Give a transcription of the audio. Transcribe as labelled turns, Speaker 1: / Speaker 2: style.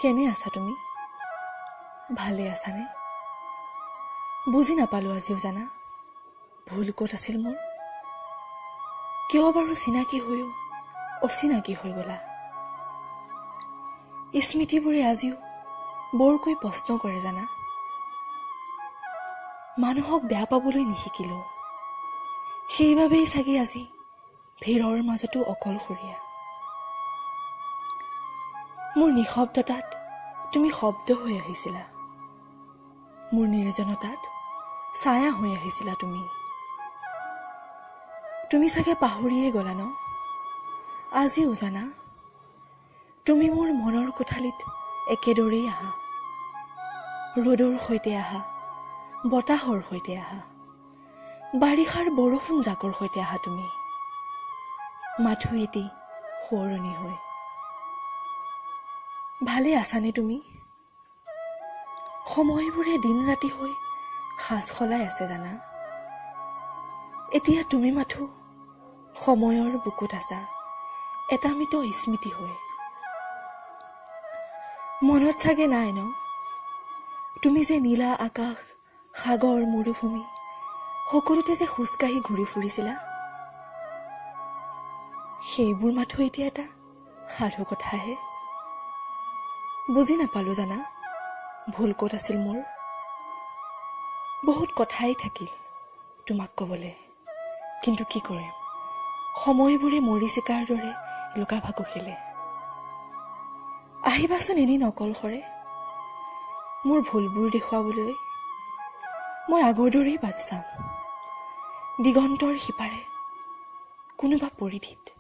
Speaker 1: কেনে আছা তুমি? ভালে আছানে? বুজি নাপালোঁ আজিও জানা, ভুল ক'ত আছিল মোৰ? কিয় বাৰু চিনাকি হৈও অচিনাকি হৈ গ'লা? স্মৃতিবোৰে আজিও বৰকৈ প্ৰশ্ন কৰে জানা। মানুহক বেয়া পাবলৈ নিশিকিলোঁ, সেইবাবেই চাগে আজি ভিৰৰ মাজতো অকলশৰীয়া। মোৰ নিঃশব্দতাত তুমি শব্দ হৈ আহিছিলা, মোৰ নিৰ্জনতাত ছায়া হৈ আহিছিলা তুমি। তুমি চাগে পাহৰিয়ে গ'লা ন? আজিও জানা, তুমি মোৰ মনৰ কোঠালিত একেদৰেই আহা, ৰ'দৰ সৈতে আহা, বতাহৰ সৈতে আহা, বাৰিষাৰ বৰষুণ জাকৰ সৈতে আহা তুমি, মাথো এটি সোঁৱৰণি হৈ। ভালে আছানে তুমি? সময়বোৰে দিন ৰাতি হৈ সাজ সলাই আছে জানা। এতিয়া তুমি মাথো সময়ৰ বুকুত আছা, এটা মৃত স্মৃতি হৈ। মনত চাগে নাই ন, তুমি যে নীলা আকাশ, সাগৰ, মৰুভূমি সকলোতে যে খোজকাঢ়ি ঘূৰি ফুৰিছিলা। সেইবোৰ মাথো এতিয়া এটা সাধু কথাহে। বুজি নাপালোঁ জানা, ভুল ক'ত আছিল মোৰ? বহুত কথাই থাকিল তোমাক ক'বলৈ, কিন্তু কি কৰিম, সময়বোৰে মৰিচিকাৰ দৰে লুকা ভাকু খেলে। আহিবাচোন এনেই নকলশৰে, মোৰ ভুলবোৰ দেখুৱাবলৈ। মই আগৰ দৰেই বাট চাম, দিগন্তৰ সিপাৰে কোনোবা পৰিধিত।